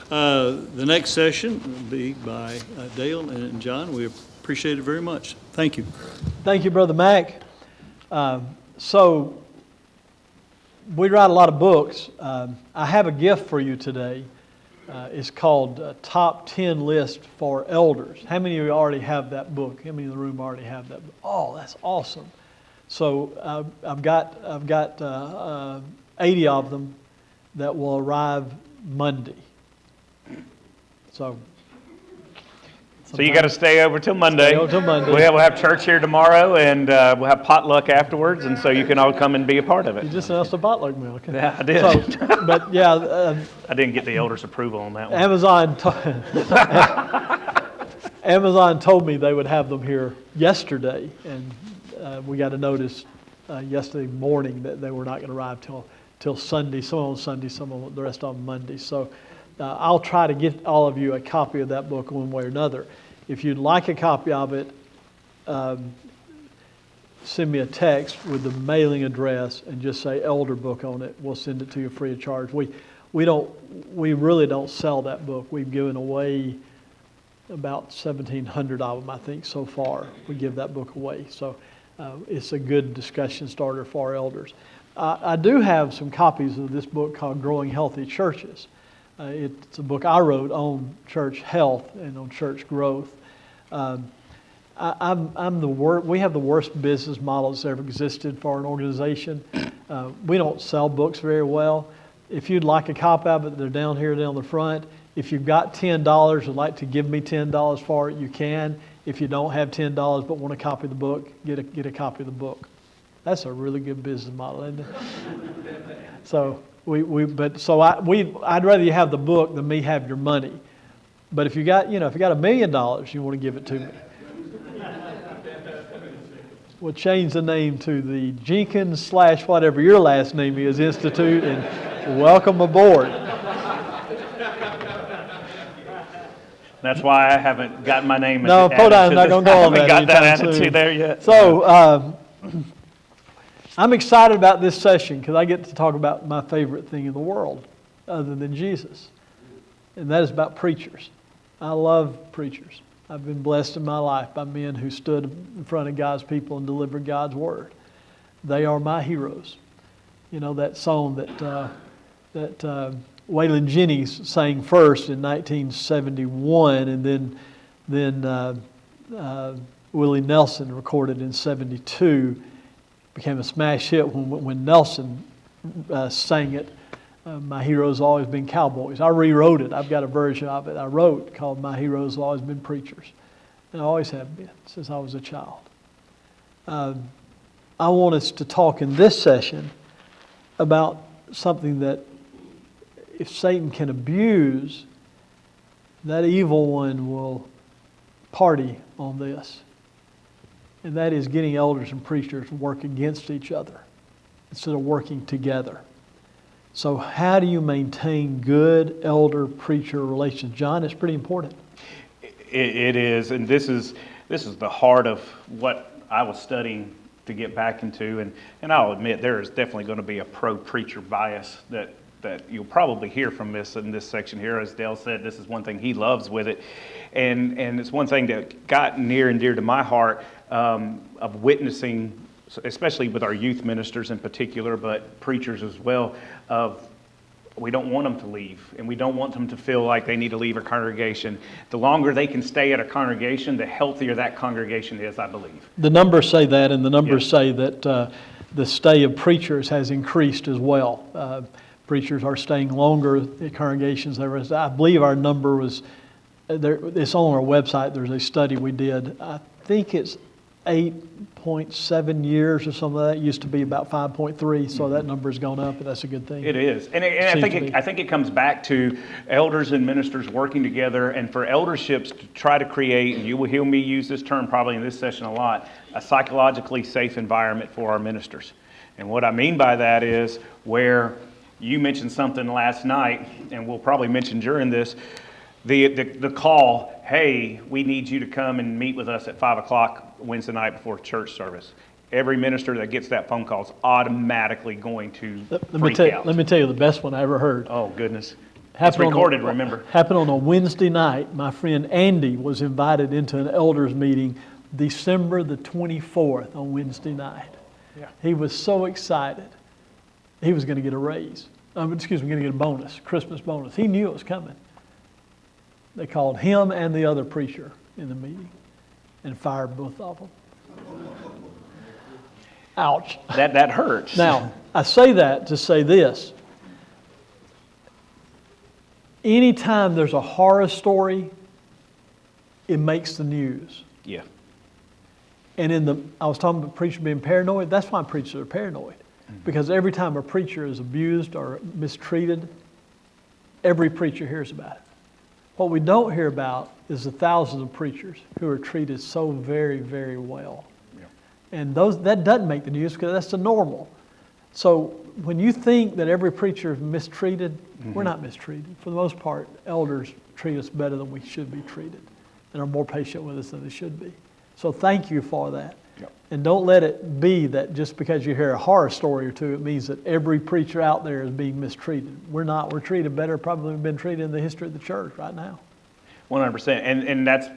The next session will be by Dale and John. We appreciate it very much. Thank you. Thank you, Brother Mack. So we write a lot of books. I have a gift for you today. It's called Top 10 List for Elders. How many of you already have that book? How many in the room already have that book? Oh, that's awesome. So I've got 80 of them that will arrive Monday. So you got to stay over till Monday. Stay over till Monday. We'll have church here tomorrow, and we'll have potluck afterwards, and so you can all come and be a part of it. You just announced a potluck meal. Okay. Yeah, I did. So, but yeah, I didn't get the elders' approval on that one. Amazon told me they would have them here yesterday, and we got a notice yesterday morning that they were not going to arrive till Sunday. Some on Sunday, some on the rest on Monday. So I'll try to get all of you a copy of that book one way or another. If you'd like a copy of it, send me a text with the mailing address and just say Elder Book on it. We'll send it to you free of charge. We really don't sell that book. We've given away about 1,700 of them, I think, so far. We give that book away. So it's a good discussion starter for our elders. I do have some copies of this book called Growing Healthy Churches. It's a book I wrote on church health and on church growth. We have the worst business model that's ever existed for an organization. We don't sell books very well. If you'd like a copy of it, they're down here down the front. If you've got $10 and like to give me $10 for it, you can. If you don't have $10 but want a copy of the book, get a copy of the book. That's a really good business model, isn't it? So I'd rather you have the book than me have your money. But if you got $1 million, you want to give it to me. We'll change the name to the Jenkins / whatever your last name is Institute, and welcome aboard. That's why I haven't gotten my name. No, I'm not going to go on that. I haven't got that anytime attitude soon. there yet. So I'm excited about this session because I get to talk about my favorite thing in the world other than Jesus. And that is about preachers. I love preachers. I've been blessed in my life by men who stood in front of God's people and delivered God's word. They are my heroes. You know that song that Waylon Jennings sang first in 1971, and then Willie Nelson recorded in 72. Became a smash hit when Nelson sang it. My heroes have always been cowboys. I rewrote it. I've got a version of it I wrote called My Heroes Have Always Been Preachers. And I always have been since I was a child. I want us to talk in this session about something that if Satan can abuse, that evil one will party on this. And that is getting elders and preachers to work against each other instead of working together. So how do you maintain good elder-preacher relations? John, it's pretty important. It is, and this is the heart of what I was studying to get back into. And I'll admit there is definitely going to be a pro-preacher bias that you'll probably hear from this in this section here. As Dale said, this is one thing he loves with it. And it's one thing that got near and dear to my heart of witnessing, especially with our youth ministers in particular, but preachers as well, of we don't want them to leave, and we don't want them to feel like they need to leave a congregation. The longer they can stay at a congregation, the healthier that congregation is, I believe. The numbers say that, and the numbers say that the stay of preachers has increased as well. Preachers are staying longer at congregations. I believe our number was, it's on our website, there's a study we did. I think it's 8.7 years or something like that. It used to be about 5.3, so that number's gone up, and that's a good thing. It is. And I think it comes back to elders and ministers working together, and for elderships to try to create, and you will hear me use this term probably in this session a lot, a psychologically safe environment for our ministers. And what I mean by that is where you mentioned something last night, and we'll probably mention during this, the call, hey, we need you to come and meet with us at 5 o'clock Wednesday night before church service. Every minister that gets that phone call is automatically going to freak out. Let me tell you the best one I ever heard. Oh, goodness. It's recorded, remember. Happened on a Wednesday night. My friend Andy was invited into an elders meeting December the 24th on Wednesday night. Yeah. He was so excited. He was going to get a raise. Going to get a bonus, Christmas bonus. He knew it was coming. They called him and the other preacher in the meeting and fired both of them. Ouch. That hurts. Now, I say that to say this. Anytime there's a horror story, it makes the news. Yeah. And I was talking about preachers being paranoid. That's why preachers are paranoid. Because every time a preacher is abused or mistreated, every preacher hears about it. What we don't hear about is the thousands of preachers who are treated so very, very well. Yeah. And that doesn't make the news because that's the normal. So when you think that every preacher is mistreated, we're not mistreated. For the most part, elders treat us better than we should be treated and are more patient with us than they should be. So thank you for that. Yep. And don't let it be that just because you hear a horror story or two, it means that every preacher out there is being mistreated. We're not. We're treated better probably than we've been treated in the history of the church right now. 100%. And that's,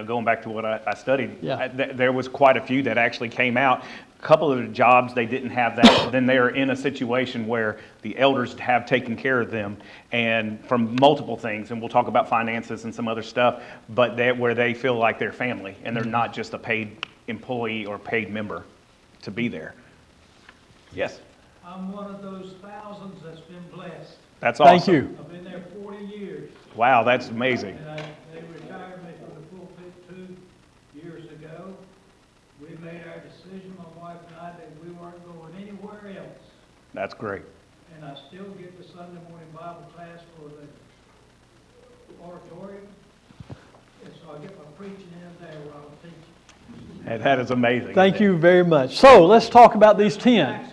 going back to what I studied, yeah. There was quite a few that actually came out. A couple of the jobs, they didn't have that. Then they're in a situation where the elders have taken care of them and from multiple things. And we'll talk about finances and some other stuff, but where they feel like they're family and they're not just a paid employee or paid member to be there. Yes? I'm one of those thousands that's been blessed. That's awesome. Thank you. I've been there 40 years. Wow, that's amazing. And they retired me from the pulpit 2 years ago. We made our decision, my wife and I, that we weren't going anywhere else. That's great. And I still get the Sunday morning Bible class for the auditorium. And so I get my preaching in there while I'm teaching. And that is amazing. Thank you very much. So let's talk about these 10.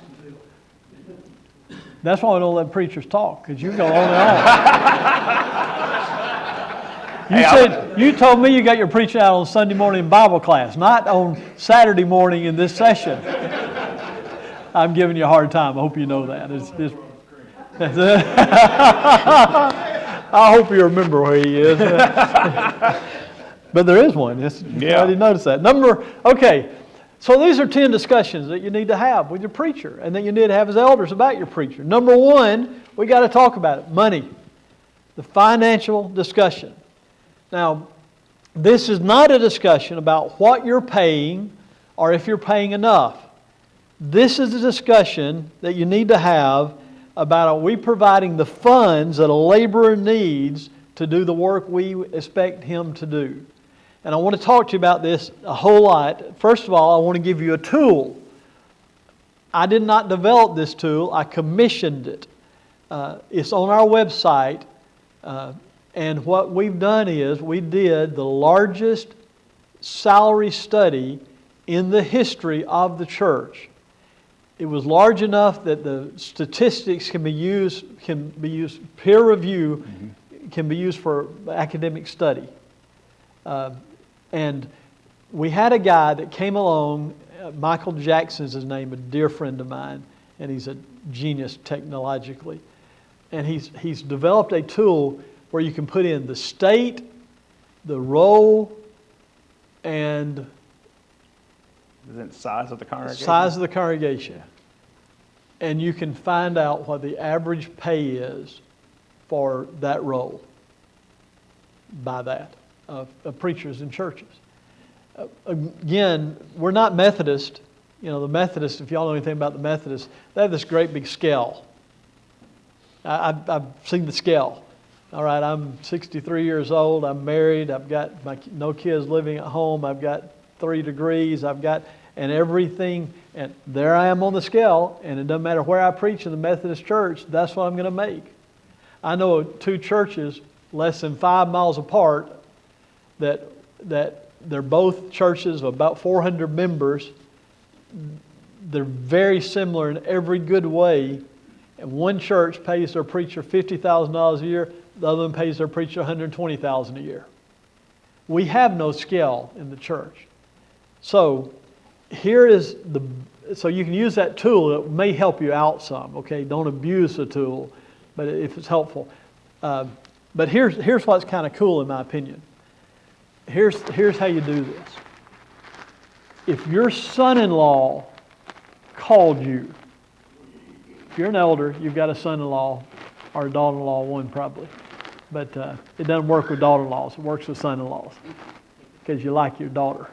That's why we don't let preachers talk, because you go on and on. You told me you got your preaching out on Sunday morning Bible class, not on Saturday morning in this session. I'm giving you a hard time. I hope you know that. I hope you remember where he is. But there is one. I didn't notice that. Okay. So these are 10 discussions that you need to have with your preacher and that you need to have as elders about your preacher. Number 1, we got to talk about it. Money. The financial discussion. Now, this is not a discussion about what you're paying or if you're paying enough. This is a discussion that you need to have about, are we providing the funds that a laborer needs to do the work we expect him to do? And I want to talk to you about this a whole lot. First of all, I want to give you a tool. I did not develop this tool. I commissioned it. It's on our website. And what we've done is we did the largest salary study in the history of the church. It was large enough that the statistics can be used, peer review can be used for academic study. And we had a guy that came along, Michael Jackson's his name, a dear friend of mine, and he's a genius technologically. And he's developed a tool where you can put in the state, the role, and is it size of the congregation? Size of the congregation. And you can find out what the average pay is for that role by that. Of preachers in churches. Again, we're not Methodist. The Methodists, if y'all know anything about the Methodists, they have this great big scale. I've seen the scale. All right, I'm 63 years old. I'm married. I've got no kids living at home. I've got 3 degrees. And everything. And there I am on the scale. And it doesn't matter where I preach in the Methodist church, that's what I'm going to make. I know 2 churches less than 5 miles apart that they're both churches of about 400 members. They're very similar in every good way. And one church pays their preacher $50,000 a year. The other one pays their preacher $120,000 a year. We have no scale in the church. So so you can use that tool. It may help you out some. Okay, don't abuse the tool, but if it's helpful. But here's what's kind of cool in my opinion. Here's how you do this. If your son-in-law called you, if you're an elder, you've got a son-in-law or a daughter-in-law, one probably. But it doesn't work with daughter-in-laws. It works with son-in-laws because you like your daughter.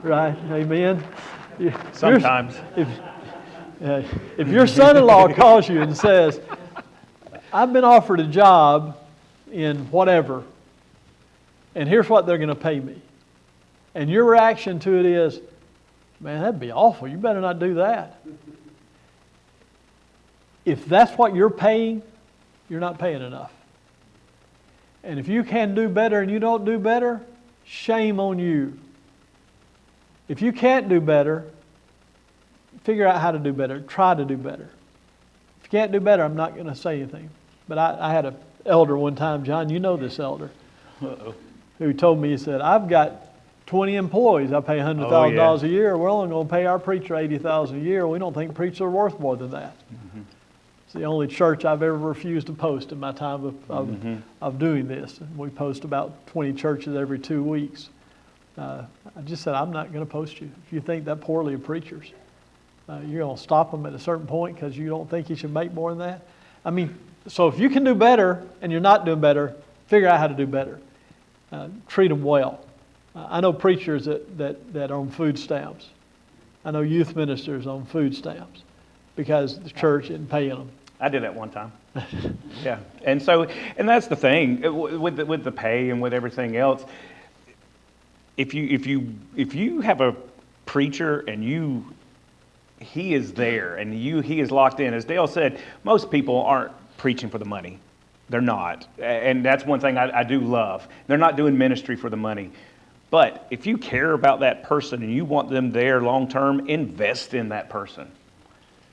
Right? Amen? Sometimes. If your son-in-law calls you and says, I've been offered a job in whatever, and here's what they're going to pay me. And your reaction to it is, man, that'd be awful. You better not do that. If that's what you're paying, you're not paying enough. And if you can do better and you don't do better, shame on you. If you can't do better, figure out how to do better. Try to do better. If you can't do better, I'm not going to say anything. But I had an elder one time, John, you know this elder, who told me, he said, I've got 20 employees. I pay $100,000 a year. We're only going to pay our preacher $80,000 a year. We don't think preachers are worth more than that. Mm-hmm. It's the only church I've ever refused to post in my time of doing this. We post about 20 churches every 2 weeks. I just said, I'm not going to post you. If you think that poorly of preachers, you're going to stop them at a certain point because you don't think you should make more than that. I mean, so if you can do better and you're not doing better, figure out how to do better. Treat them well. I know preachers that are on food stamps. I know youth ministers on food stamps because the church isn't paying them. I did that one time. Yeah, and that's the thing with the pay and with everything else. If you have a preacher and he is there and he is locked in, as Dale said, most people aren't preaching for the money. They're not, and that's one thing I do love. They're not doing ministry for the money. But if you care about that person and you want them there long term, invest in that person.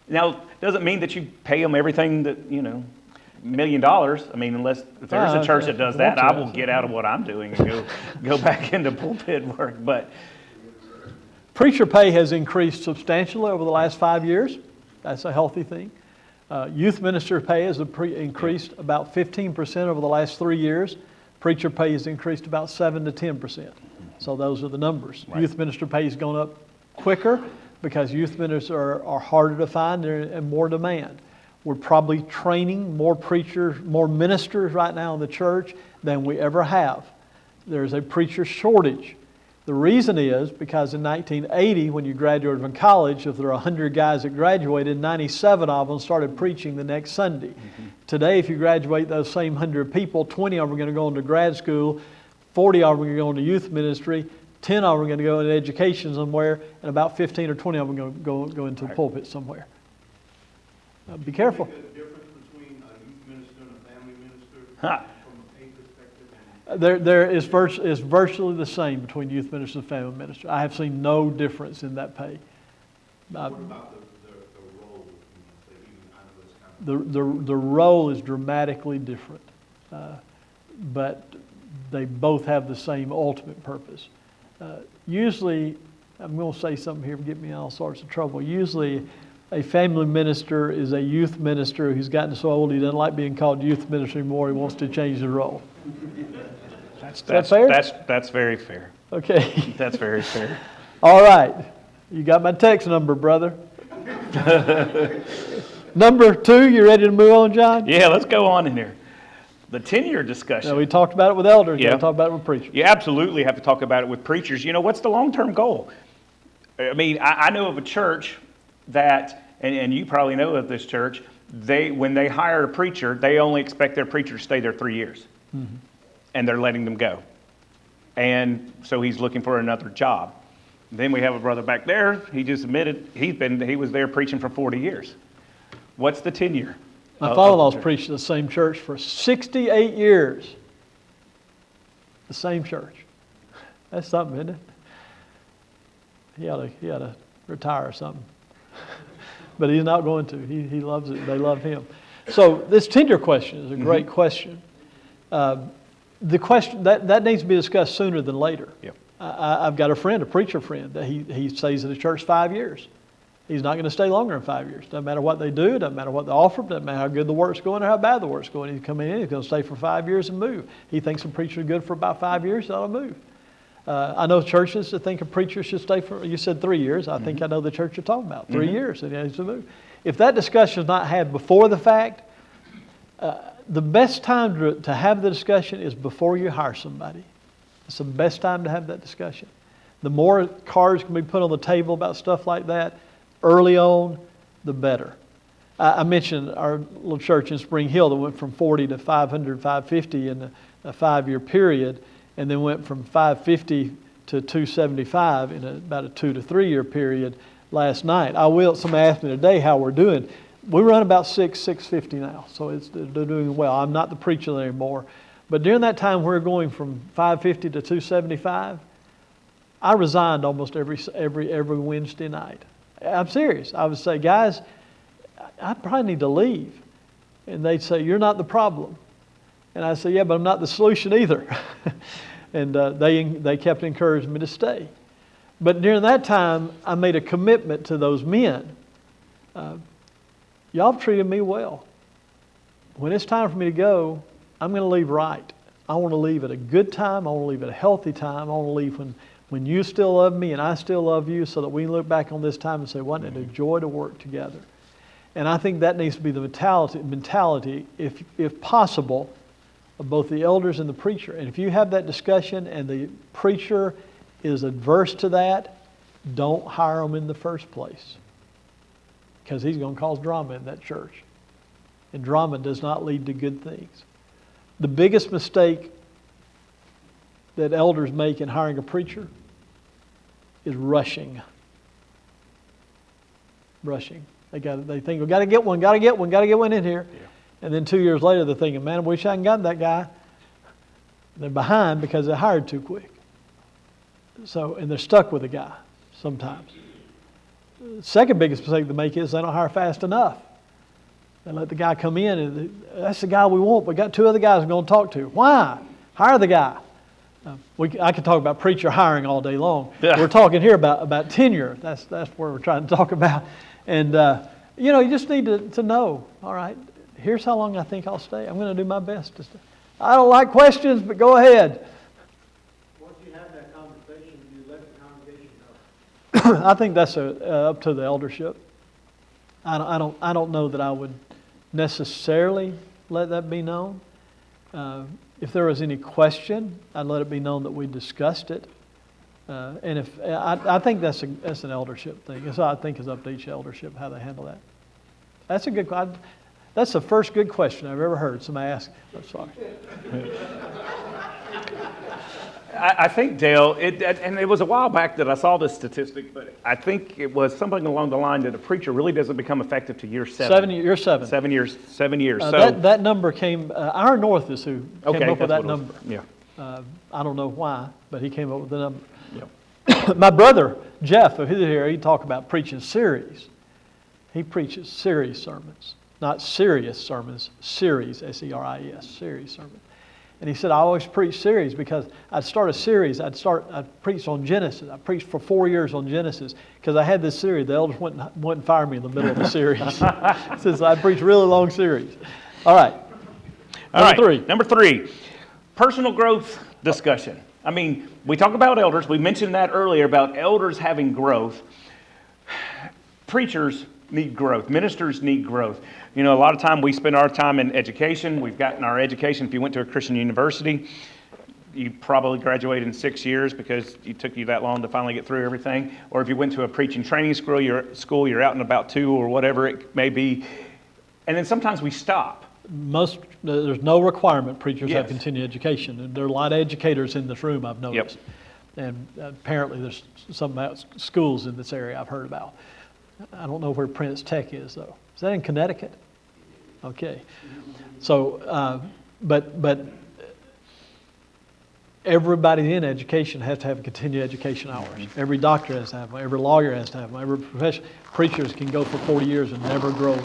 Now, doesn't mean that you pay them everything that, $1 million. I mean, if there's a church that does that, I will get out of what I'm doing and go back into pulpit work. But preacher pay has increased substantially over the last 5 years. That's a healthy thing. Youth minister pay has increased about 15% over the last 3 years. Preacher pay has increased about 7 to 10%. So those are the numbers. Right. Youth minister pay has gone up quicker because youth ministers are harder to find and more demand. We're probably training more preachers, more ministers right now in the church than we ever have. There's a preacher shortage. The reason is because in 1980, when you graduated from college, if there were 100 guys that graduated, 97 of them started preaching the next Sunday. Mm-hmm. Today, if you graduate those same 100 people, 20 of them are going to go into grad school, 40 of them are going to go into youth ministry, 10 of them are going to go into education somewhere, and about 15 or 20 of them are going to go into the pulpit somewhere. Be careful. Is there a difference between a youth minister and a family minister from a pay perspective? There is virtually the same between youth minister and family minister. I have seen no difference in that pay. What about the role? I know it's kind of the role is dramatically different, but they both have the same ultimate purpose. Usually, I'm going to say something here to get me in all sorts of trouble. Usually, a family minister is a youth minister who's gotten so old he doesn't like being called youth minister anymore. He wants to change the role. Is that fair? That's very fair. Okay. That's very fair. All right. You got my text number, brother. Number 2, you ready to move on, John? Yeah, let's go on in here. The tenure discussion. Now, we talked about it with elders. Yeah. We talked about it with preachers. You absolutely have to talk about it with preachers. What's the long-term goal? I mean, I know of a church that, and you probably know of this church, when they hire a preacher, they only expect their preacher to stay there 3 years. Mm-hmm. And they're letting them go. And so he's looking for another job. Then we have a brother back there, he just admitted he was there preaching for 40 years. What's the tenure? My father-in-law's preached in the same church for 68 years. The same church. That's something, isn't it? He ought to retire or something. But he's not going to. He loves it. They love him. So this tenure question is a great question. The question that needs to be discussed sooner than later. Yep. I've got a preacher friend, that he stays at the church 5 years. He's not going to stay longer than 5 years. Doesn't matter what they do, doesn't matter what they offer, doesn't matter how good the work's going or how bad the work's going. He's coming in, he's going to stay for 5 years and move. He thinks a preacher is good for about 5 years, that'll move. I know churches that think a preacher should stay for, you said 3 years. I think I know the church you're talking about. 3 years, and he needs to move. If that discussion is not had before the fact, the best time to have the discussion is before you hire somebody. It's the best time to have that discussion. The more cards can be put on the table about stuff like that early on, the better. I mentioned our little church in Spring Hill that went from 40 to 500, 550 in a 5-year period, and then went from 550 to 275 in about a 2 to 3 year period last night. Somebody asked me today how we're doing. We run about 650 now, so they're doing well. I'm not the preacher anymore. But during that time we're going from 550 to 275, I resigned almost every Wednesday night. I'm serious. I would say, guys, I probably need to leave. And they'd say, you're not the problem. And I'd say, yeah, but I'm not the solution either. And they kept encouraging me to stay. But during that time, I made a commitment to those men. Y'all have treated me well. When it's time for me to go, I'm going to leave right. I want to leave at a good time. I want to leave at a healthy time. I want to leave when you still love me and I still love you, so that we can look back on this time and say, wasn't it a joy to work together? And I think that needs to be the mentality, if possible, of both the elders and the preacher. And if you have that discussion and the preacher is adverse to that, don't hire him in the first place, because he's going to cause drama in that church. And drama does not lead to good things. The biggest mistake that elders make in hiring a preacher is rushing. Rushing. They think, we got to get one in here. Yeah. And then 2 years later, they're thinking, man, I wish I hadn't gotten that guy. They're behind because they hired too quick. And they're stuck with a guy sometimes. The second biggest mistake they make is they don't hire fast enough. They let the guy come in, and that's the guy we want. We got 2 other guys we're going to talk to. Why? Hire the guy. I could talk about preacher hiring all day long. Yeah. We're talking here about tenure. That's where we're trying to talk about. And, you just need to know, all right, here's how long I think I'll stay. I'm going to do my best to stay. I don't like questions, but go ahead. Once you have that conversation, you let the congregation know. I think that's up to the eldership. I don't know that I would necessarily let that be known. If there was any question, I'd let it be known that we discussed it. And if I think that's an eldership thing. So I think it's up to each eldership how they handle that. That's the first good question I've ever heard somebody ask. I'm sorry. I think, Dale, and it was a while back that I saw this statistic, but I think it was something along the line that a preacher really doesn't become effective to year 7. Year 7. 7 years. 7 years. That number came, Aaron North is who came up with that number. Yeah. I don't know why, but he came up with the number. Yep. My brother, Jeff, who's here, he talked about preaching series. He preaches series sermons. Not serious sermons, series, S-E-R-I-E-S, series sermons. And he said, I always preach series because I'd start a series. I'd preach on Genesis. I preached for 4 years on Genesis because I had this series. The elders wouldn't fire me in the middle of the series since I preached really long series. All right. Number three, personal growth discussion. I mean, we talk about elders. We mentioned that earlier about elders having growth. Preachers need growth. Ministers need growth. A lot of time we spend our time in education. We've gotten our education. If you went to a Christian university, you probably graduated in 6 years because it took you that long to finally get through everything. Or if you went to a preaching training school, you're out in about 2 or whatever it may be. And then sometimes we stop. There's no requirement preachers Yes. have continued education. And there are a lot of educators in this room, I've noticed. Yep. And apparently there's some schools in this area I've heard about. I don't know where Prince Tech is, though. Is that in Connecticut? Okay. So, but everybody in education has to have continued education hours. Every doctor has to have them. Every lawyer has to have them. Every profession. Preachers can go for 40 years and never grow,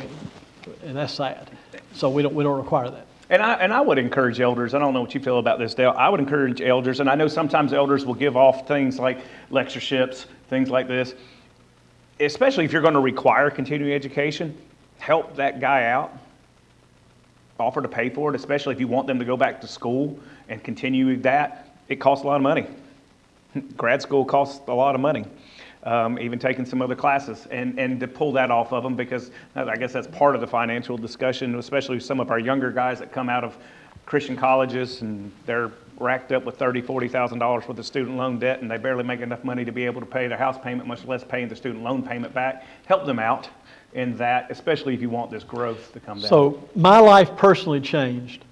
and that's sad. So we don't require that. And I would encourage elders. I don't know what you feel about this, Dale. I would encourage elders, and I know sometimes elders will give off things like lectureships, things like this. especially if you're going to require continuing education, help that guy out. Offer to pay for it, especially if you want them to go back to school and continue that. It costs a lot of money. Grad school costs a lot of money. Even taking some other classes, and to pull that off of them, because I guess that's part of the financial discussion, especially some of our younger guys that come out of Christian colleges and they're racked up with $30,000, $40,000 worth of student loan debt, and they barely make enough money to be able to pay their house payment, much less paying the student loan payment back. Help them out in that, especially if you want this growth to come down. So my life personally changed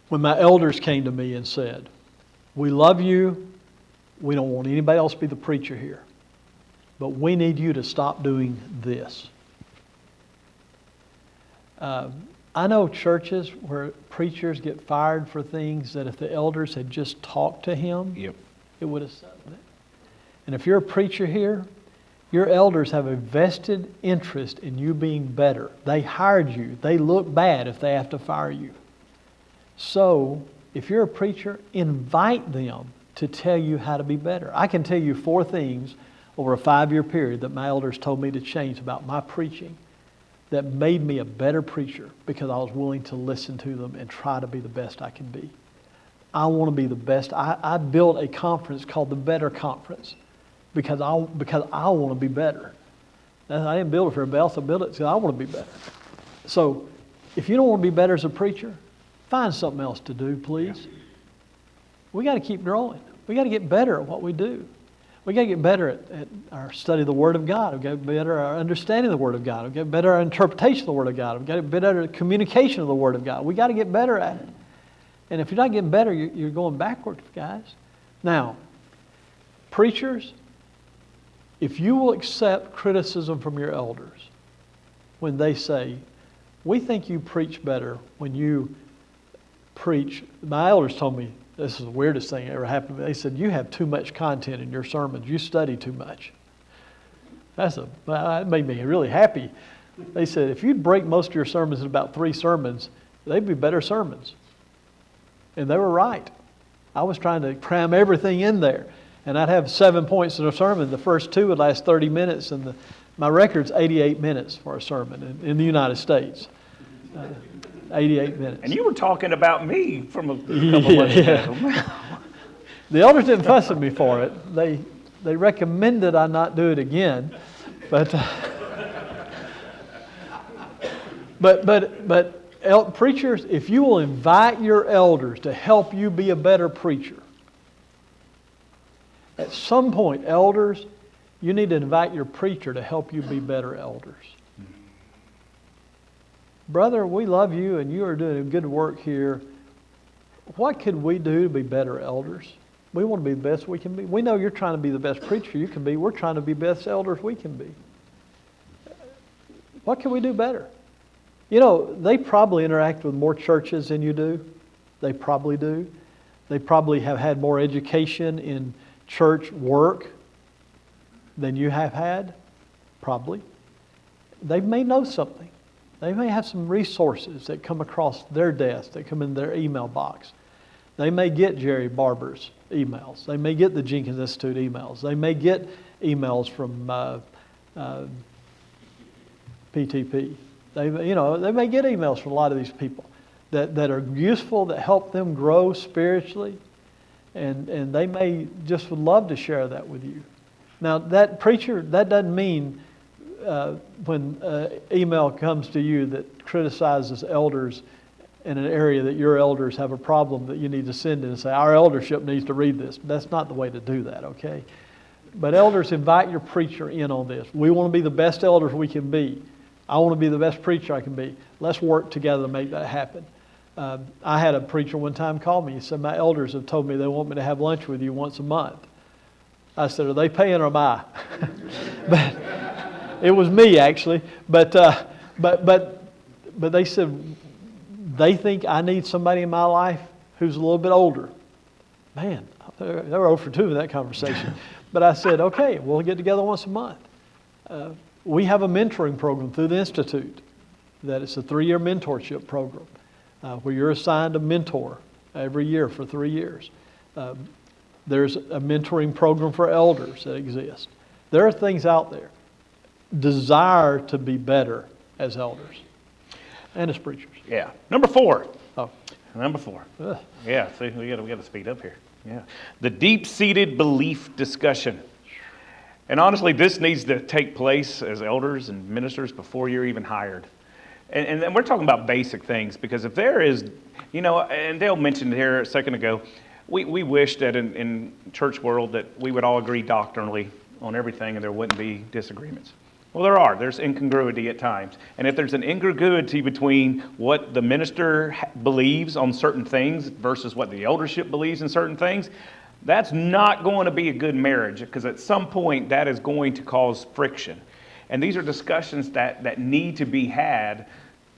when my elders came to me and said, we love you. We don't want anybody else to be the preacher here. But we need you to stop doing this. I know churches where preachers get fired for things that if the elders had just talked to him, Yep. it would have settled it. And if you're a preacher here, your elders have a vested interest in you being better. They hired you. They look bad if they have to fire you. So, if you're a preacher, invite them to tell you how to be better. I can tell you 4 things over a 5-year period that my elders told me to change about my preaching that made me a better preacher because I was willing to listen to them and try to be the best I can be. I want to be the best. I built a conference called the Better Conference because I want to be better. I didn't build it for everybody else. I built it because I want to be better. So if you don't want to be better as a preacher, find something else to do, please. We got to keep growing. We got to get better at what we do. We got to get better at our study of the Word of God. We've got to get better at our understanding of the Word of God. We've got to get better at our interpretation of the Word of God. We've got to get better at communication of the Word of God. We got to get better at it. And if you're not getting better, you're going backwards, guys. Now, preachers, if you will accept criticism from your elders when they say, we think you preach better when you preach. My elders told me, this is the weirdest thing that ever happened to me. They said, you have too much content in your sermons. You study too much. That made me really happy. They said, if you'd break most of your sermons in about 3 sermons, they'd be better sermons. And they were right. I was trying to cram everything in there. And I'd have 7 points in a sermon. The first 2 would last 30 minutes. And my record's 88 minutes for a sermon in the United States. 88 minutes. And you were talking about me from a couple months ago. The elders didn't fuss at me for it. They recommended I not do it again. But preachers, if you will invite your elders to help you be a better preacher, at some point, elders, you need to invite your preacher to help you be better elders. Brother, we love you and you are doing a good work here. What could we do to be better elders? We want to be the best we can be. We know you're trying to be the best preacher you can be. We're trying to be best elders we can be. What can we do better? You know, they probably interact with more churches than you do. They probably do. They probably have had more education in church work than you have had. Probably. They may know something. They may have some resources that come across their desk, that come in their email box. They may get Jerry Barber's emails. They may get the Jenkins Institute emails. They may get emails from PTP. They may get emails from a lot of these people that are useful, that help them grow spiritually, and they may just would love to share that with you. Now, that preacher, that doesn't mean when email comes to you that criticizes elders in an area that your elders have a problem that you need to send in and say, our eldership needs to read this. That's not the way to do that, okay? But elders, invite your preacher in on this. We want to be the best elders we can be. I want to be the best preacher I can be. Let's work together to make that happen. I had a preacher one time call me. He said, my elders have told me they want me to have lunch with you once a month. I said, are they paying or am I? But it was me, actually. But they said they think I need somebody in my life who's a little bit older. Man, they were 0 for 2 in that conversation. But I said, okay, we'll get together once a month. We have a mentoring program through the Institute. That it's a 3-year mentorship program where you're assigned a mentor every year for 3 years. There's a mentoring program for elders that exists. There are things out there. Desire to be better as elders and as preachers. Yeah. Number 4. Oh. Number 4. Ugh. Yeah, see, we got to speed up here. Yeah. The deep-seated belief discussion. And honestly, this needs to take place as elders and ministers before you're even hired. And we're talking about basic things, because if there is, and Dale mentioned here a second ago, we wish that in church world that we would all agree doctrinally on everything and there wouldn't be disagreements. Well, there's incongruity at times. And if there's an incongruity between what the minister believes on certain things versus what the eldership believes in certain things, that's not going to be a good marriage, because at some point that is going to cause friction. And these are discussions that need to be had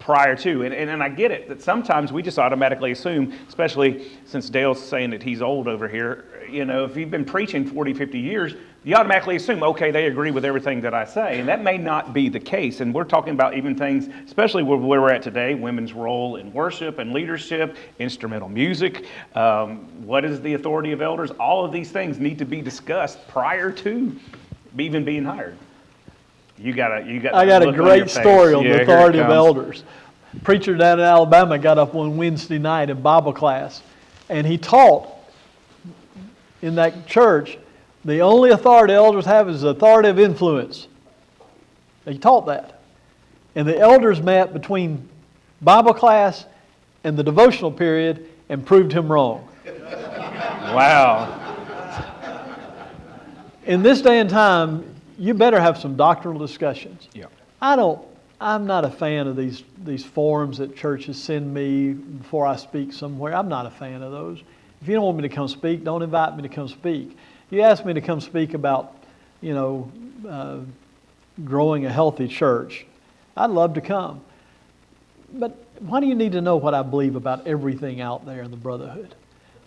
prior to. And I get it, that sometimes we just automatically assume, especially since Dale's saying that he's old over here, if you've been preaching 40, 50 years, you automatically assume, okay, they agree with everything that I say. And that may not be the case. And we're talking about even things, especially where we're at today, women's role in worship and leadership, instrumental music, what is the authority of elders? All of these things need to be discussed prior to even being hired. I got a great story on the authority of elders. A preacher down in Alabama got up one Wednesday night in Bible class, and he taught in that church, the only authority elders have is the authority of influence. He taught that. And the elders met between Bible class and the devotional period and proved him wrong. Wow. In this day and time, you better have some doctrinal discussions. Yeah. I'm not a fan of these forums that churches send me before I speak somewhere. I'm not a fan of those. If you don't want me to come speak, don't invite me to come speak. You ask me to come speak about, growing a healthy church, I'd love to come. But why do you need to know what I believe about everything out there in the brotherhood?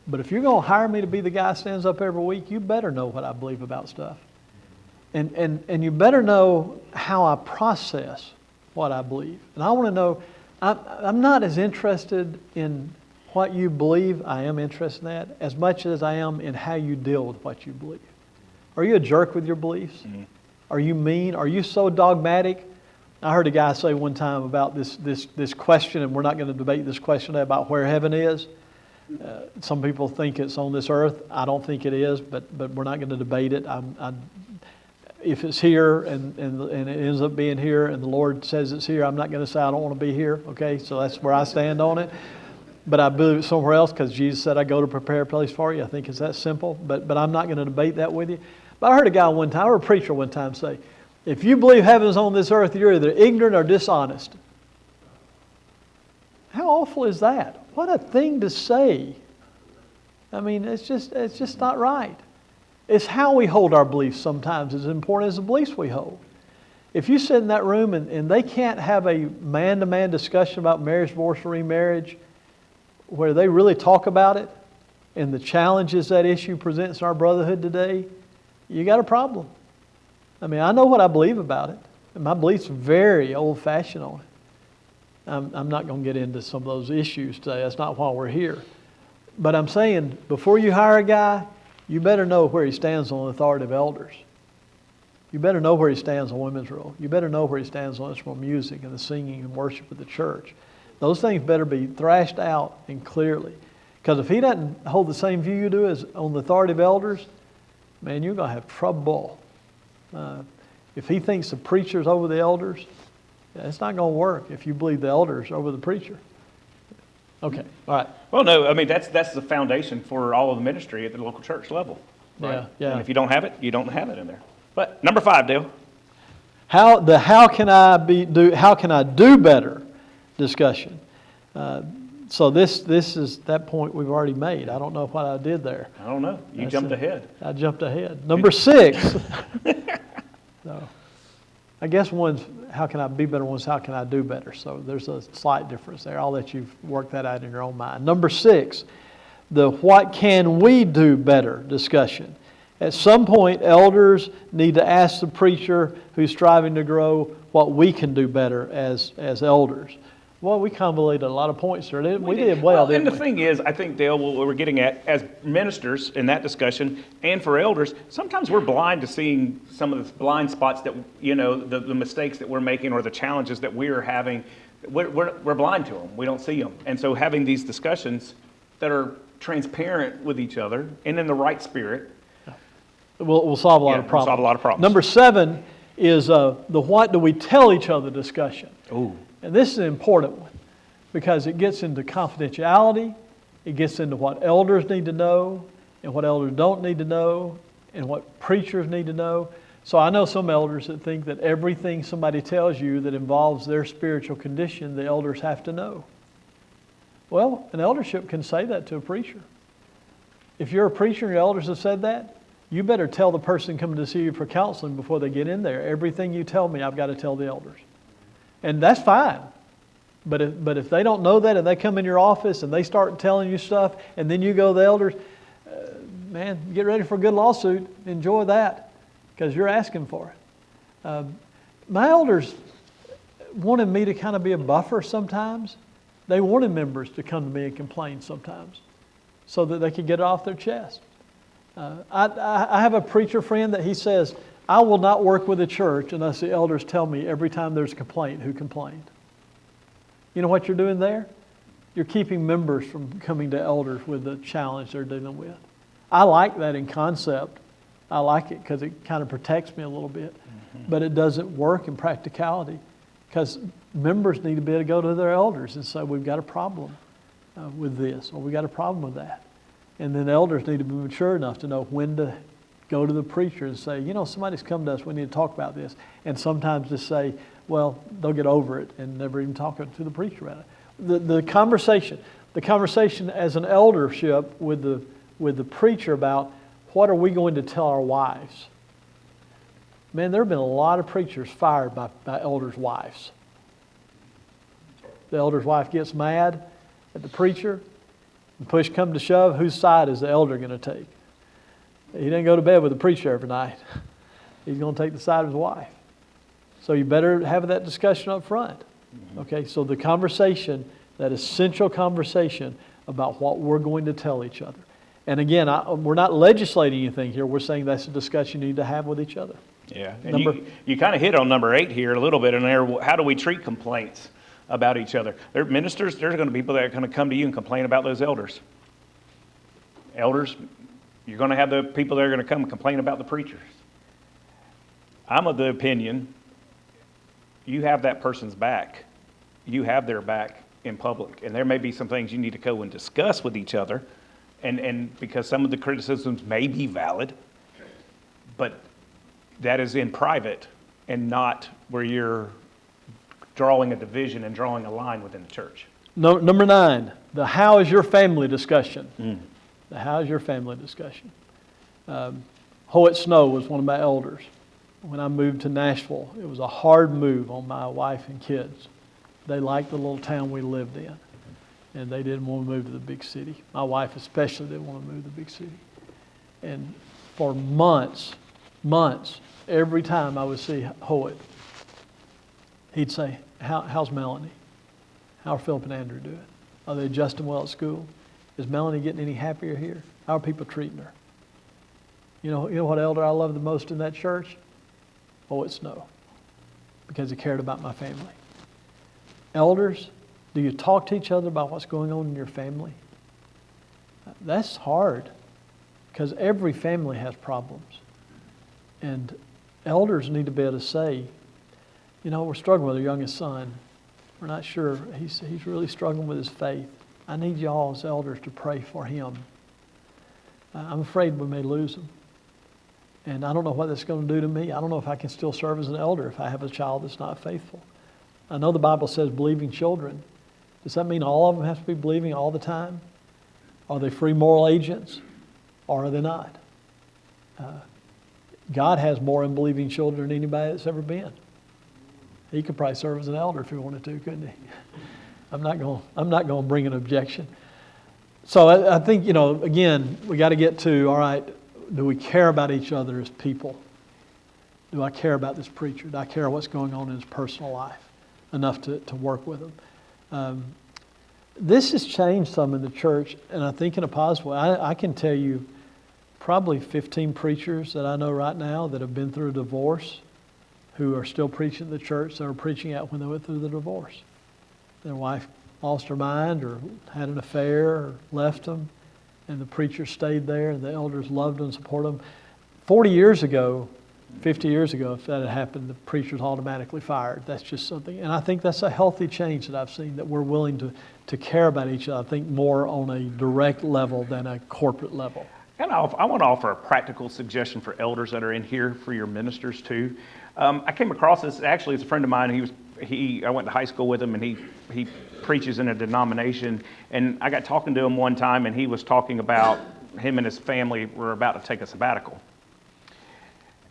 But if you're going to hire me to be the guy who stands up every week, you better know what I believe about stuff. And you better know how I process what I believe. And I want to know, I'm not as interested in what you believe, I am interested in that, as much as I am in how you deal with what you believe. Are you a jerk with your beliefs? Mm-hmm. Are you mean? Are you so dogmatic? I heard a guy say one time about this question, and we're not going to debate this question about where heaven is. Some people think it's on this earth. I don't think it is, but we're not going to debate it. If it's here and it ends up being here and the Lord says it's here, I'm not going to say I don't want to be here, okay? So that's where I stand on it. But I believe it's somewhere else because Jesus said, I go to prepare a place for you. I think it's that simple, but I'm not going to debate that with you. But I heard I heard a preacher one time say, if you believe heaven's on this earth, you're either ignorant or dishonest. How awful is that? What a thing to say. I mean, it's just not right. It's how we hold our beliefs sometimes as important as the beliefs we hold. If you sit in that room and they can't have a man-to-man discussion about marriage, divorce, or remarriage, where they really talk about it and the challenges that issue presents in our brotherhood today, you got a problem. I mean, I know what I believe about it, and my belief's very old-fashioned on it. I'm not going to get into some of those issues today. That's not why we're here. But I'm saying, before you hire a guy, you better know where he stands on the authority of elders. You better know where he stands on women's role. You better know where he stands on instrumental music and the singing and worship of the church. Those things better be thrashed out and clearly. Because if he doesn't hold the same view you do as on the authority of elders, man, you're going to have trouble. If he thinks the preacher's over the elders, it's not going to work if you believe the elders over the preacher. Okay, all right. Well, no, I mean, that's the foundation for all of the ministry at the local church level. Right? Yeah. And if you don't have it, you don't have it in there. But number 5, Dale. How can I do better discussion. So this is that point we've already made. I don't know what I did there. I don't know. You jumped ahead. I jumped ahead. Number 6. So, I guess one's how can I be better, one's how can I do better. So there's a slight difference there. I'll let you work that out in your own mind. Number 6, the what can we do better discussion. At some point, elders need to ask the preacher who's striving to grow what we can do better as elders. Well, we convoluted a lot of points there. We did well, And didn't the we? thing is, I think, Dale, what we're getting at, as ministers in that discussion, and for elders, sometimes we're blind to seeing some of the blind spots that, the mistakes that we're making or the challenges that we're having. We're blind to them. We don't see them. And so having these discussions that are transparent with each other and in the right spirit. We'll solve a lot of We'll problems. solve a lot of problems. Number 7 is the what do we tell each other discussion. Ooh. And this is an important one because it gets into confidentiality, it gets into what elders need to know and what elders don't need to know and what preachers need to know. So I know some elders that think that everything somebody tells you that involves their spiritual condition, the elders have to know. Well, an eldership can say that to a preacher. If you're a preacher and your elders have said that, you better tell the person coming to see you for counseling before they get in there. Everything you tell me, I've got to tell the elders. And that's fine. But if they don't know that and they come in your office and they start telling you stuff and then you go to the elders, man, get ready for a good lawsuit. Enjoy that because you're asking for it. My elders wanted me to kind of be a buffer sometimes. They wanted members to come to me and complain sometimes so that they could get it off their chest. I have a preacher friend that he says, I will not work with a church unless the elders tell me every time there's a complaint who complained. You know what you're doing there? You're keeping members from coming to elders with the challenge they're dealing with. I like that in concept. I like it because it kind of protects me a little bit. But it doesn't work in practicality because members need to be able to go to their elders and say, we've got a problem with this or we've got a problem with that. And then elders need to be mature enough to know when to go to the preacher and say, somebody's come to us, we need to talk about this. And sometimes just say, well, they'll get over it and never even talk to the preacher about it. The conversation as an eldership with the preacher about what are we going to tell our wives. Man, there have been a lot of preachers fired by elders' wives. The elder's wife gets mad at the preacher. And push come to shove, whose side is the elder going to take? He didn't go to bed with the preacher every night. He's going to take the side of his wife. So you better have that discussion up front. Okay, so the conversation, that essential conversation about what we're going to tell each other. And again, we're not legislating anything here. We're saying that's a discussion you need to have with each other. Yeah, and you kind of hit on number 8 here a little bit in there. How do we treat complaints about each other? There are ministers, there's going to be people that are going to come to you and complain about those elders. Elders, you're going to have the people that are going to come and complain about the preachers. I'm of the opinion, you have that person's back. You have their back in public. And there may be some things you need to go and discuss with each other. And because some of the criticisms may be valid, but that is in private and not where you're drawing a division and drawing a line within the church. Number 9, the how is your family discussion. The how is your family discussion. Hoyt Snow was one of my elders. When I moved to Nashville, it was a hard move on my wife and kids. They liked the little town we lived in, and they didn't want to move to the big city. My wife especially didn't want to move to the big city. And for months, every time I would see Hoyt, he'd say, how's Melanie? How are Philip and Andrew doing? Are they adjusting well at school? Is Melanie getting any happier here? How are people treating her? You know what elder I love the most in that church? Hoyt Snow, because he cared about my family. Elders, do you talk to each other about what's going on in your family? That's hard, because every family has problems. And elders need to be able to say, we're struggling with our youngest son. We're not sure. He's really struggling with his faith. I need y'all as elders to pray for him. I'm afraid we may lose him. And I don't know what that's going to do to me. I don't know if I can still serve as an elder if I have a child that's not faithful. I know the Bible says believing children. Does that mean all of them have to be believing all the time? Are they free moral agents or are they not? God has more unbelieving children than anybody that's ever been. He could probably serve as an elder if he wanted to, couldn't he? I'm not going to bring an objection. So I think, again, we got to get to, all right, do we care about each other as people? Do I care about this preacher? Do I care what's going on in his personal life enough to work with him? This has changed some in the church, and I think in a positive way. I can tell you probably 15 preachers that I know right now that have been through a divorce who are still preaching at the church that were preaching out when they went through the divorce. Their wife lost her mind or had an affair or left them, and the preacher stayed there, and the elders loved them and supported them. 40 years ago, 50 years ago, if that had happened, the preacher's automatically fired. That's just something. And I think that's a healthy change that I've seen, that we're willing to care about each other, I think more on a direct level than a corporate level. And I want to offer a practical suggestion for elders that are in here, for your ministers too. I came across this, actually, it's a friend of mine. I went to high school with him, and he preaches in a denomination. And I got talking to him one time, and he was talking about him and his family were about to take a sabbatical.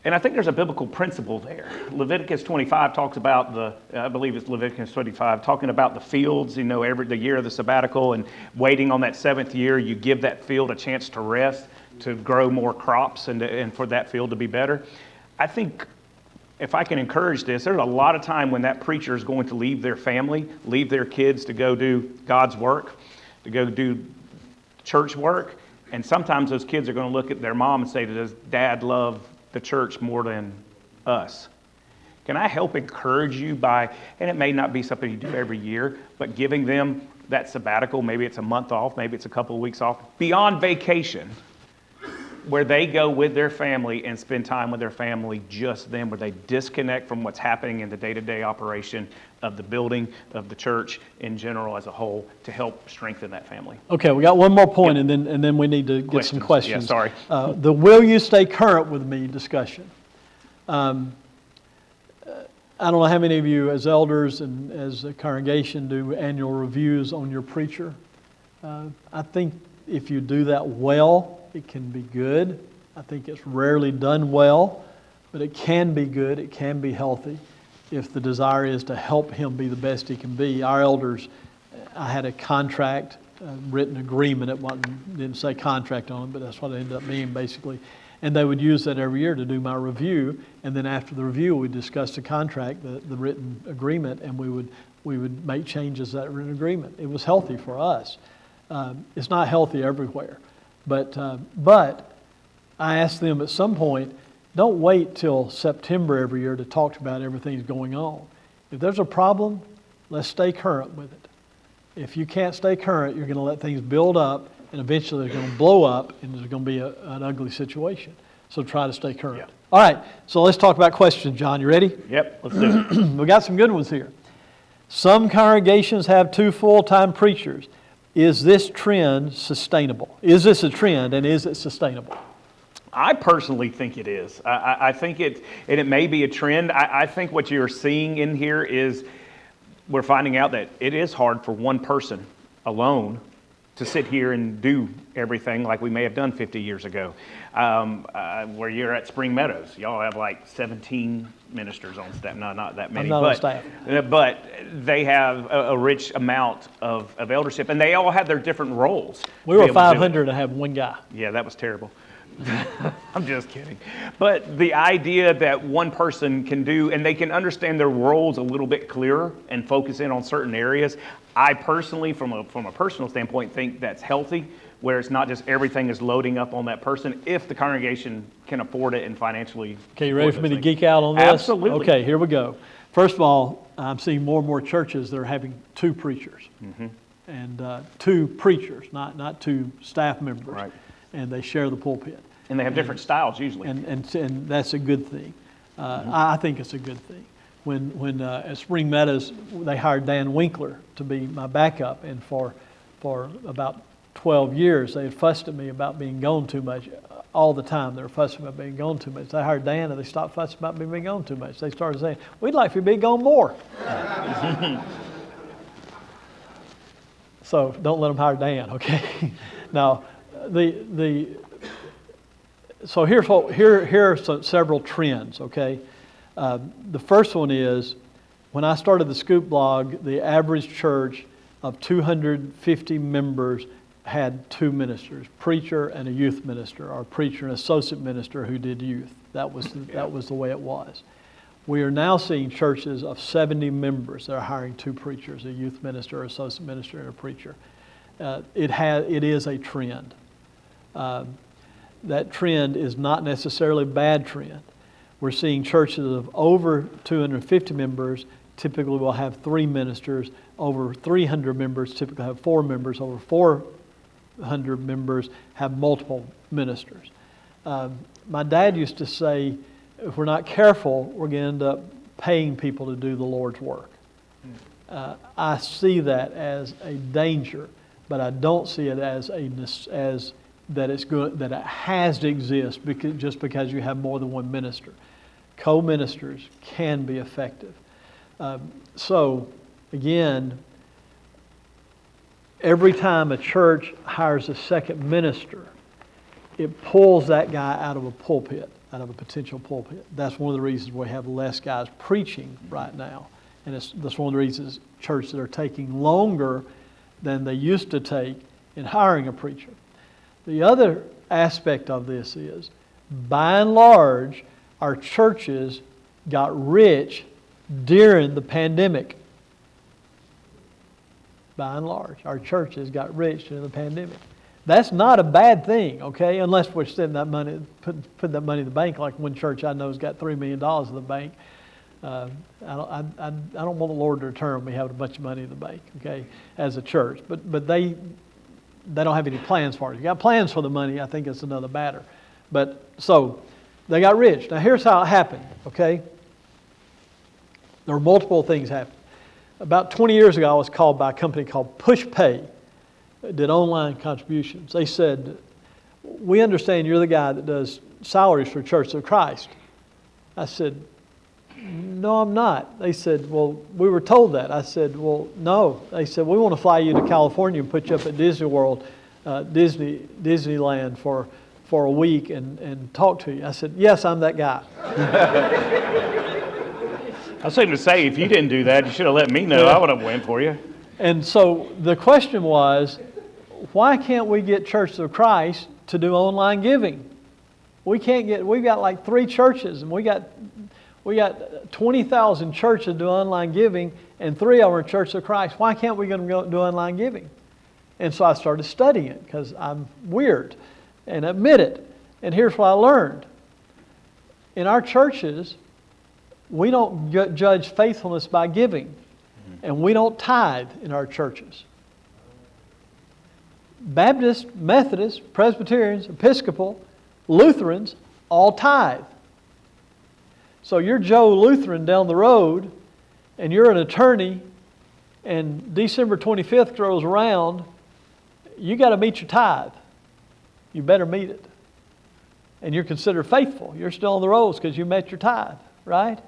And I think there's a biblical principle there. Leviticus 25 talks about I believe it's Leviticus 25, talking about the fields, the year of the sabbatical, and waiting on that seventh year, you give that field a chance to rest, to grow more crops, and for that field to be better. I think if I can encourage this, there's a lot of time when that preacher is going to leave their family, leave their kids to go do God's work, to go do church work, and sometimes those kids are going to look at their mom and say, does Dad love the church more than us? Can I help encourage you by, and it may not be something you do every year, but giving them that sabbatical, maybe it's a month off, maybe it's a couple of weeks off, beyond vacation, where they go with their family and spend time with their family, just them, where they disconnect from what's happening in the day-to-day operation of the building, of the church in general as a whole, to help strengthen that family. Okay, we got one more point, and then we need to get some questions. Yeah, sorry. The will you stay current with me discussion. I don't know how many of you as elders and as a congregation do annual reviews on your preacher. I think if you do that well, it can be good. I think it's rarely done well, but it can be good, it can be healthy if the desire is to help him be the best he can be. Our elders, I had a contract, written agreement. Didn't say contract on it, but that's what it ended up being basically. And they would use that every year to do my review. And then after the review, we discussed the contract, the written agreement, and we would make changes to that written agreement. It was healthy for us. It's not healthy everywhere. But I asked them at some point, don't wait till September every year to talk about everything that's going on. If there's a problem, let's stay current with it. If you can't stay current, you're going to let things build up, and eventually they're going to blow up, and there's going to be an ugly situation. So try to stay current. Yeah. All right, so let's talk about questions, John. You ready? Yep, let's do it. We got some good ones here. Some congregations have 2 full-time preachers. Is this trend sustainable? Is this a trend, and is it sustainable? I personally think it is. I think it may be a trend. I think what you're seeing in here is we're finding out that it is hard for one person alone to sit here and do everything like we may have done 50 years ago. Where you're at Spring Meadows, y'all have like 17 ministers on staff. No, not that many. I'm not on staff. But they have a rich amount of eldership, and they all have their different roles. We were 500 to have one guy. Yeah, that was terrible. I'm just kidding. But the idea that one person can do, and they can understand their roles a little bit clearer and focus in on certain areas, I personally, from a personal standpoint, think that's healthy, where it's not just everything is loading up on that person if the congregation can afford it and financially. Okay, you ready for me to geek out on this? Absolutely. Okay, here we go. First of all, I'm seeing more and more churches that are having 2 preachers. Mm-hmm. And 2 preachers, not 2 staff members. Right. And they share the pulpit. And they have different styles usually. And that's a good thing. I think it's a good thing. When at Spring Meadows, they hired Dan Winkler to be my backup, and for about 12 years, they had fussed at me about being gone too much. All the time, they were fussing about being gone too much. They hired Dan, and they stopped fussing about me being gone too much. They started saying, we'd like for you to be gone more. So don't let them hire Dan, okay? Now, so here are several trends, okay? The first one is, when I started the Scoop blog, the average church of 250 members had 2 ministers, preacher and a youth minister, or preacher and associate minister who did youth. That was the way it was. We are now seeing churches of 70 members that are hiring 2 preachers, a youth minister, associate minister, and a preacher. It is a trend. That trend is not necessarily a bad trend. We're seeing churches of over 250 members typically will have 3 ministers. Over 300 members typically have 4 members. Over 400 members have multiple ministers. My dad used to say, if we're not careful, we're going to end up paying people to do the Lord's work. I see that as a danger, but I don't see it as that it's good, that it has to exist just because you have more than one minister. Co-ministers can be effective. So, again, every time a church hires a second minister, it pulls that guy out of a pulpit, out of a potential pulpit. That's one of the reasons we have less guys preaching right now. And that's one of the reasons churches are taking longer than they used to take in hiring a preacher. The other aspect of this is, by and large, our churches got rich during the pandemic. By and large, our churches got rich during the pandemic. That's not a bad thing, okay? Unless we're sending that money, putting that money in the bank. Like one church I know has got $3 million in the bank. I don't want the Lord to return me having a bunch of money in the bank, okay, as a church. But they don't have any plans for it. If you got plans for the money, I think it's another matter. But so they got rich. Now here's how it happened, okay? There were multiple things happening. About 20 years ago, I was called by a company called PushPay. It did online contributions. They said, we understand you're the guy that does salaries for Church of Christ. I said, no, I'm not. They said, well, we were told that. I said, well, no. They said, we want to fly you to California and put you up at Disney World, Disneyland for a week and talk to you. I said, yes, I'm that guy. I was going to say, if you didn't do that, you should have let me know. I would have went for you. And so the question was, why can't we get Church of Christ to do online giving? We've got like 3 churches, and we got 20,000 churches do online giving, and 3 of them are Church of Christ. Why can't we go do online giving? And so I started studying it because I'm weird and admit it. And here's what I learned. In our churches, we don't judge faithfulness by giving, and we don't tithe in our churches. Baptists, Methodists, Presbyterians, Episcopal, Lutherans all tithe. So you're Joe Lutheran down the road, and you're an attorney, and December 25th rolls around, you got to meet your tithe. You better meet it. And you're considered faithful. You're still on the rolls because you met your tithe, right?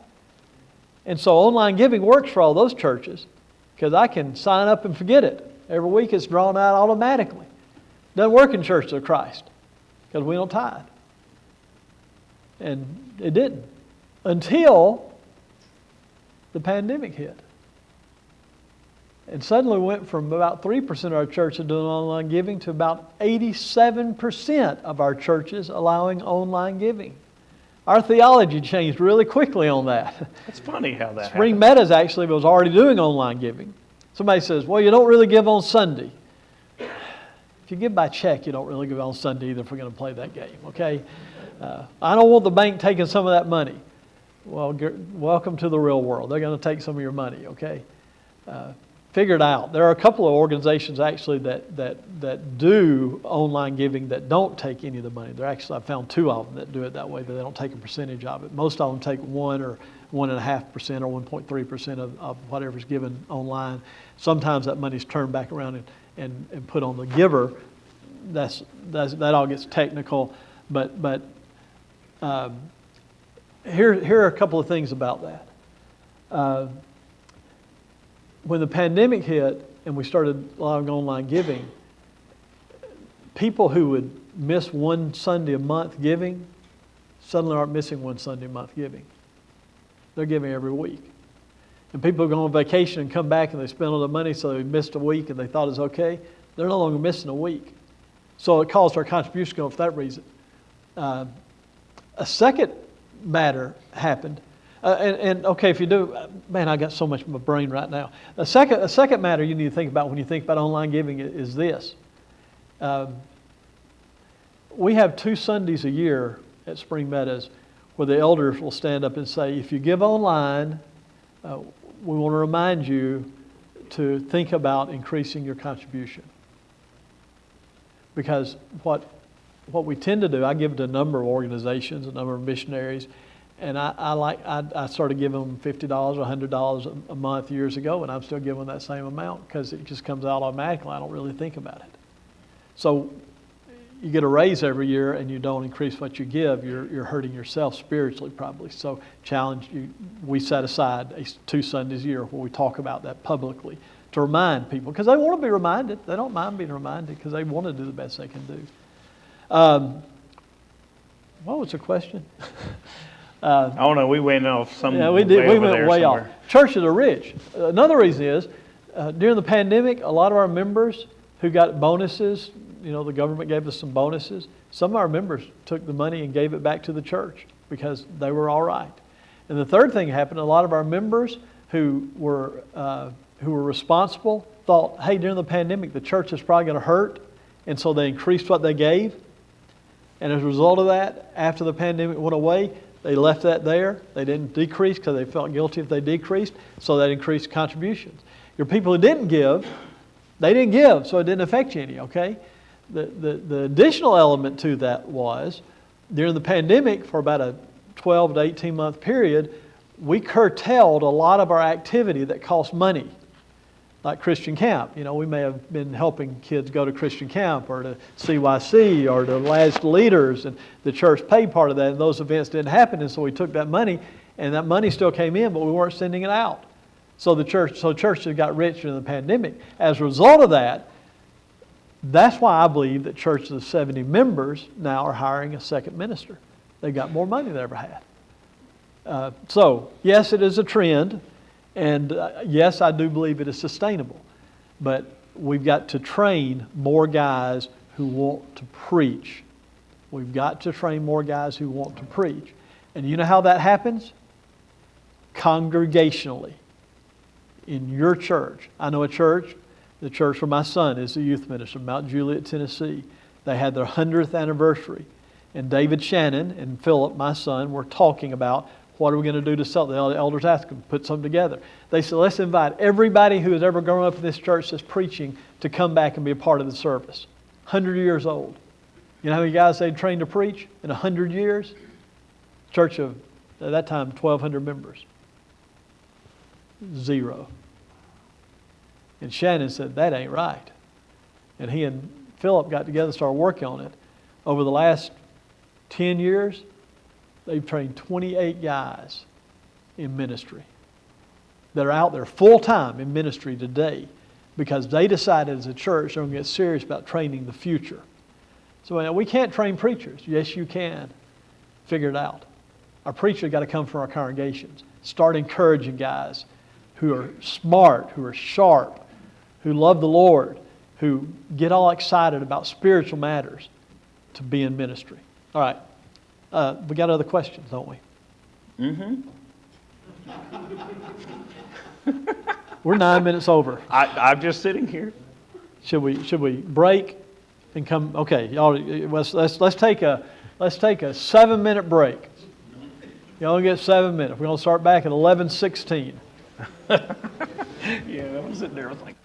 And so online giving works for all those churches because I can sign up and forget it. Every week it's drawn out automatically. Doesn't work in Church of Christ because we don't tithe. And it didn't until the pandemic hit. And suddenly we went from about 3% of our churches doing online giving to about 87% of our churches allowing online giving. Our theology changed really quickly on that. It's funny how that Spring happened. Meadows actually was already doing online giving. Somebody says, well, you don't really give on Sunday. If you give by check, you don't really give on Sunday either if we're going to play that game, okay? I don't want the bank taking some of that money. Well, welcome to the real world. They're going to take some of your money, okay? Figure it out. There are a couple of organizations actually that do online giving that don't take any of the money. I found 2 of them that do it that way, but they don't take a percentage of it. Most of them take 1 or 1.5% or 1.3% of whatever's given online. Sometimes that money's turned back around and put on the giver. That all gets technical, but here are a couple of things about that. When the pandemic hit and we started allowing online giving, people who would miss 1 Sunday a month giving suddenly aren't missing 1 Sunday a month giving. They're giving every week. And people go on vacation and come back and they spend all the money so they missed a week and they thought it was okay. They're no longer missing a week. So it caused our contribution to go for that reason. A second matter happened. And okay, if you do, man, I got so much in my brain right now. A second matter you need to think about when you think about online giving is this. We have 2 Sundays a year at Spring Meadows where the elders will stand up and say, if you give online, we want to remind you to think about increasing your contribution. Because what we tend to do, I give to a number of organizations, a number of missionaries, and I started giving them $50 or $100 a month years ago, and I'm still giving that same amount because it just comes out automatically. I don't really think about it. So you get a raise every year and you don't increase what you give, you're hurting yourself spiritually probably. So challenge you. We set aside 2 Sundays a year where we talk about that publicly to remind people because they want to be reminded. They don't mind being reminded because they want to do the best they can do. What was the question? I don't know. We went off some. Yeah, we did. We went way off. Somewhere. Churches are rich. Another reason is during the pandemic, a lot of our members who got bonuses, the government gave us some bonuses. Some of our members took the money and gave it back to the church because they were all right. And the third thing happened, a lot of our members who were responsible thought, hey, during the pandemic, the church is probably going to hurt. And so they increased what they gave. And as a result of that, after the pandemic went away, they left that there. They didn't decrease because they felt guilty if they decreased. So that increased contributions. Your people who didn't give, they didn't give, so it didn't affect you any, okay? The additional element to that was, during the pandemic, for about a 12 to 18 month period, we curtailed a lot of our activity that cost money, like Christian camp. We may have been helping kids go to Christian camp or to CYC or to Lads Leaders, and the church paid part of that, and those events didn't happen, and so we took that money, and that money still came in, but we weren't sending it out. So churches got rich during the pandemic. As a result of that, that's why I believe that churches of 70 members now are hiring a second minister. They've got more money than they ever had. So, yes, it is a trend, and yes, I do believe it is sustainable. But we've got to train more guys who want to preach. We've got to train more guys who want to preach. And you know how that happens? Congregationally. In your church. I know a church, the church where my son is the youth minister, Mount Juliet, Tennessee. They had their 100th anniversary. And David Shannon and Philip, my son, were talking about what are we going to do to celebrate. The elders asked them to put something together. They said, let's invite everybody who has ever grown up in this church that's preaching to come back and be a part of the service. 100 years old. You know how many guys they'd trained to preach in 100 years? Church of, at that time, 1,200 members. 0. And Shannon said, that ain't right. And he and Philip got together and started working on it. Over the last 10 years, they've trained 28 guys in ministry that are out there full-time in ministry today because they decided as a church they're going to get serious about training the future. So we can't train preachers. Yes, you can. Figure it out. Our preachers got to come from our congregations. Start encouraging guys who are smart, who are sharp, who love the Lord, who get all excited about spiritual matters to be in ministry. All right. We got other questions, don't we? Mm-hmm. We're 9 minutes over. I'm just sitting here. Should we break and come? Okay, y'all. Let's take a 7-minute break. You only get 7 minutes. We're gonna start back at 11:16. Yeah, I was sitting there. I was like.